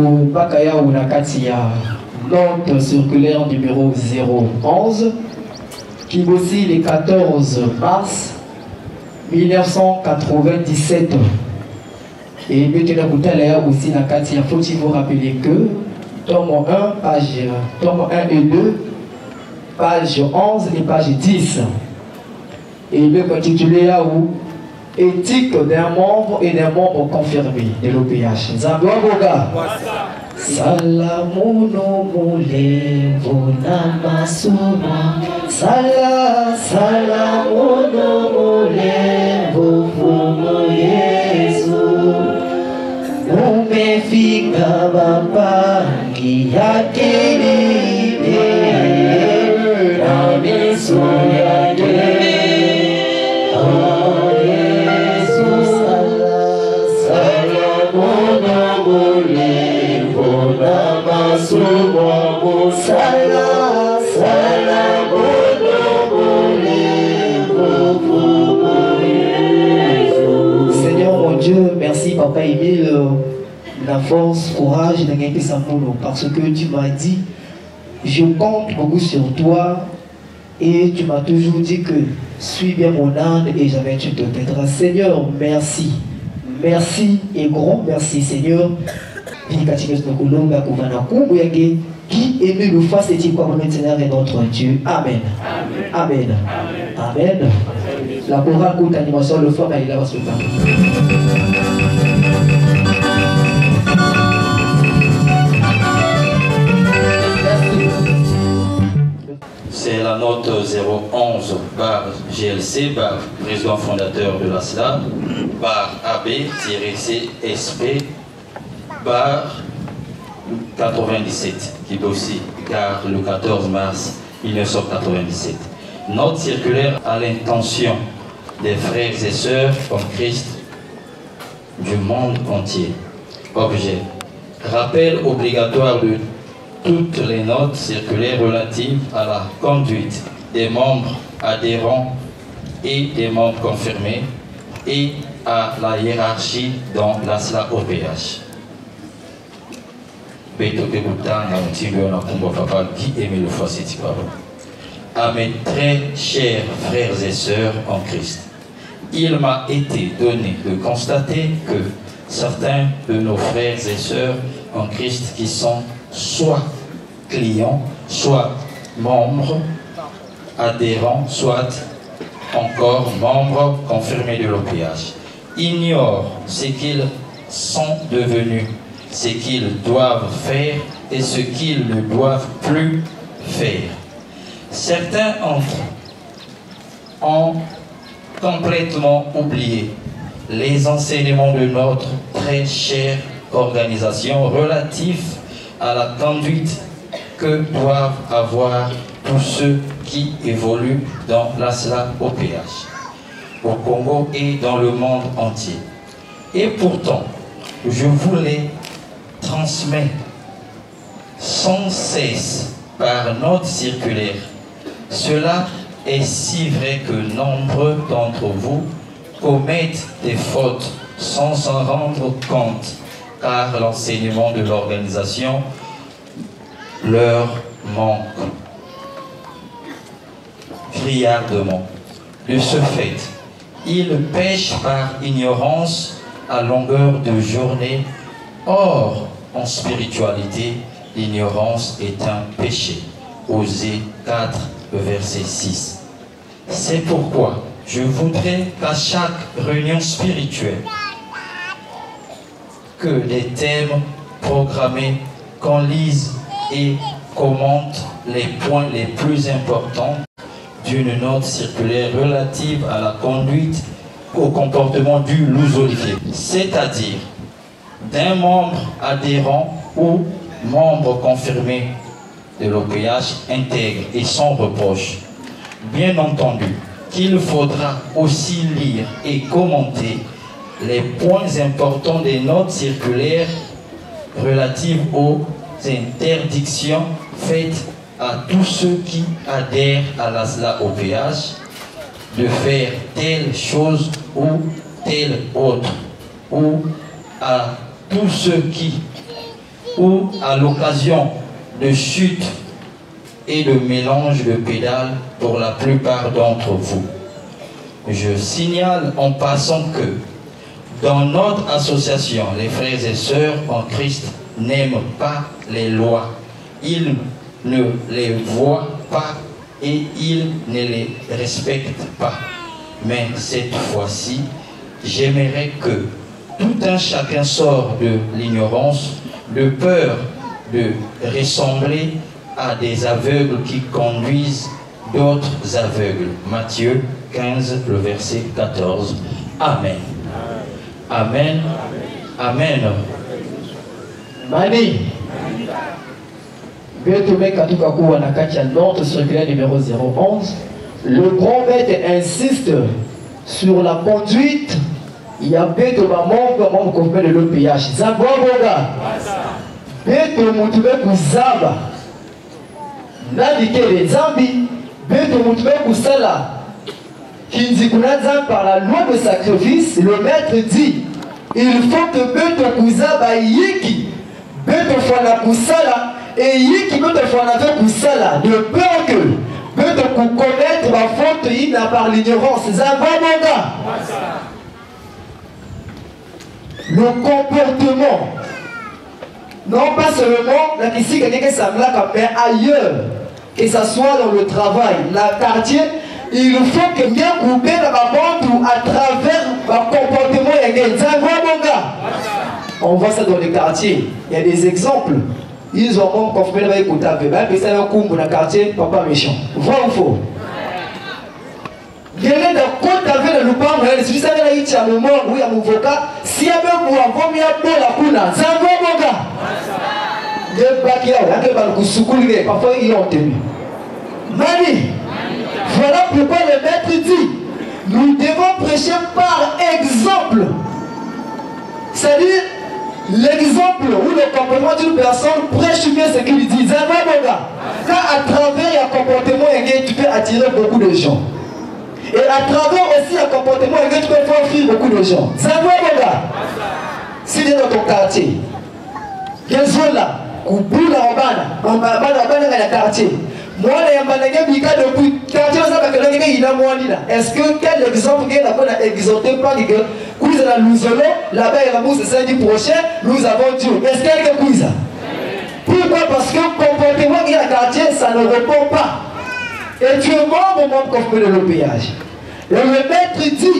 au Bakaya ou Nakatia, note circulaire numéro 011, qui aussi le 14 mars 1997. Et maintenant, aussi Nakatia, faut-il vous rappeler que tome 1, tome 1 et 2, page 11 et page 10. Et le intitulé là où éthique d'un membre et d'un membre confirmé de l'OPH. Zamboga. Salamuno mule bona masuma. Salamuno mule bofumo Yesu. Umefika baba kiakili na miso yake. Seigneur mon Dieu, merci Papa Émile, la force, courage de gagner sa mono, parce que tu m'as dit, je compte beaucoup sur toi et tu m'as toujours dit que suis bien mon âne et jamais tu te perdras. Seigneur, merci. Merci et grand merci Seigneur. Qui aimait le face et dit quoi mon Seigneur est notre Dieu. Amen. Amen. Amen. Amen. La chorale courte animation, le fort, il a reçu le C'est la note 011 bar GLC, bar président fondateur de la SLA, bar AB-CSP, bar 97, qui est aussi car le 14 mars 1997. Note circulaire à l'intention des frères et sœurs en Christ du monde entier. Objet. Rappel obligatoire de toutes les notes circulaires relatives à la conduite des membres adhérents et des membres confirmés et à la hiérarchie dans la SLA OPH. À mes très chers frères et sœurs en Christ, il m'a été donné de constater que certains de nos frères et sœurs en Christ qui sont soit clients, soit membres adhérents, soit encore membres confirmés de l'OPH, ignorent ce qu'ils sont devenus, ce qu'ils doivent faire et ce qu'ils ne doivent plus faire. Certains d'entre eux ont complètement oublié les enseignements de notre très chère organisation relatifs à la conduite que doivent avoir tous ceux qui évoluent dans la SLA OPH, au Congo et dans le monde entier. Et pourtant, je vous les transmets sans cesse par note circulaire. Cela est si vrai que nombreux d'entre vous commettent des fautes sans s'en rendre compte, car l'enseignement de l'organisation leur manque criardement. De ce fait, ils pêchent par ignorance à longueur de journée. Or, en spiritualité, l'ignorance est un péché. Osée 4, verset 6. C'est pourquoi je voudrais qu'à chaque réunion spirituelle, que les thèmes programmés, qu'on lise et commente les points les plus importants d'une note circulaire relative à la conduite au comportement du lousolifié, c'est-à-dire d'un membre adhérent ou membre confirmé de l'OPH intègre et sans reproche. Bien entendu qu'il faudra aussi lire et commenter les points importants des notes circulaires relatives aux interdictions faites à tous ceux qui adhèrent à la SLA OPH de faire telle chose ou telle autre, ou à tous ceux qui ou à l'occasion de chutes et de mélange de pédales pour la plupart d'entre vous. Je signale en passant que dans notre association, les frères et sœurs en Christ n'aiment pas les lois. Ils ne les voient pas et ils ne les respectent pas. Mais cette fois-ci, j'aimerais que tout un chacun sort de l'ignorance, de peur de ressembler à des aveugles qui conduisent d'autres aveugles. Matthieu 15, le verset 14. Amen. Amen. Amen. Mani. Notre circulaire numéro 011. Le grand maître insiste sur la conduite. Il y a Beto Mamon comme de l'OPH. Zaboboga. Beto Moutube Kouzaba. Nabike les Zambi. Beto Moutube Kouzala. Kinzikunaza par la loi de sacrifice, le maître dit il faut que Beto Kouzaba Yiki. Beto Fana Kouzala. Et Yiki Beto Fana Kouzala. De peur que Beto commettre la faute par l'ignorance. Zaboboga. Le comportement, non pas seulement la ici quelqu'un qui s'amène, mais ailleurs, que ce soit dans le travail, le quartier, il faut que bien couper dans ma bande à travers le comportement. On voit ça dans les quartiers. Il y a des exemples. Ils ont confirmé avec Koutabe. Mais ça un coup dans le quartier, papa méchant. Vrai ou faux? Il y a des côtes avec le loupard, si vous avez un moment où il y a mon avocat, si il y a un moment où il y a un moment, c'est un bon gars. Il y a un moment parfois ils ont tenu. Mani, voilà pourquoi le maître dit nous devons prêcher par exemple. C'est-à-dire, l'exemple ou le comportement d'une personne prêche bien ce qu'il dit. C'est un bon gars. Car à travers un comportement, tu peux attirer beaucoup de gens. Et à travers aussi un comportement, tu peux faire fuir beaucoup de gens. C'est un bon gars. Si tu es dans ton quartier, quels sont là? Ou boule en bas, dans le quartier. Moi, depuis quartier, est-ce que quel exemple qu'il a exhorté par que nous avons l'ouzolo, là-bas il y a la mousse le samedi prochain, nous avons Dieu. Est-ce qu'il y a quelque chose? Pourquoi? Parce que le comportement qu'il y a dans le quartier, ça ne répond pas. Et tu es mort au moment qu'on fait de l'OPH. Et le maître dit,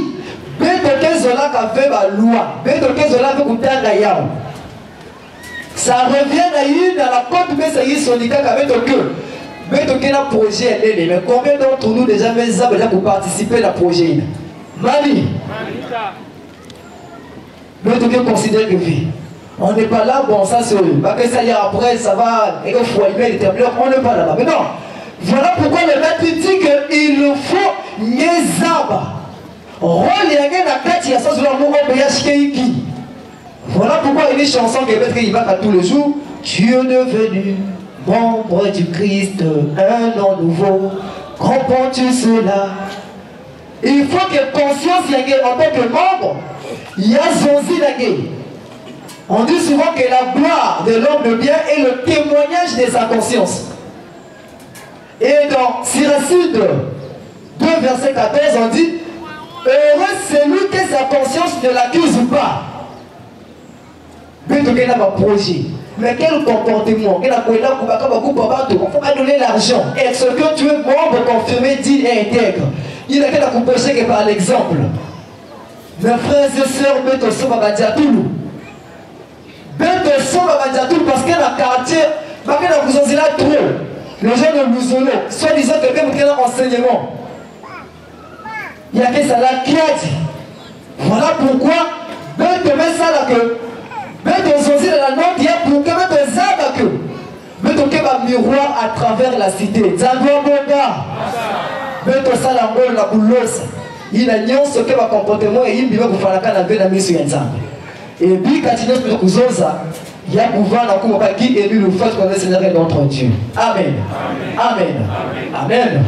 ça revient à la côte, mais ça y est, son ika avec le cœur. Mais quel projet est mais combien d'entre nous déjà pour participer à ce projet? Mali. Mais tu considérer que vie. On n'est pas là, bon, ça c'est parce que ça y est, après, ça va, et au foyer, les termineurs, on n'est pas là-bas. Mais non. Voilà pourquoi le maître dit qu'il faut Nyezaba. Voilà pourquoi il y a une chanson qui va tous les jours. Dieu devenu membre du Christ, un nom nouveau. Comprends-tu cela? Il faut que conscience y ait en tant que membre. Il y a Zonzi Nagé. On dit souvent que la gloire de l'homme de bien est le témoignage de sa conscience. Et dans Siracide 2, verset 14, on dit heureux celui que sa conscience ne l'accuse pas. Mais quel comportement? Il ne faut pas donner l'argent. Est-ce que tu es membre confirmé, dit et intègre? Il a qu'à couper que par l'exemple. Mes frères et sœurs, Beto Soba Badiatoulou. Beto Soba Badiatoulou, parce qu'il y a un quartier, parce qu'il y a un vous là trop. Les gens de Louzolo, soit disant que même qu'il y a un enseignement. Il y a que ça là qui a dit. Voilà pourquoi, Beto met ça là que. Beto Zonzi dans la note, il y a pour que Beto Zaba que. Beto Keba miroir à travers la cité. Zandwa Boga. Beto Salambo la boulosa. Il a nié ce que va comportement et il vient pour faire la canne avec la mise sur un. Et puis, quand il est pour Zonza, il y a pouvoir dans le qui est lui le fait qu'on est Seigneur et notre Dieu. Amen. Amen. Amen. Amen.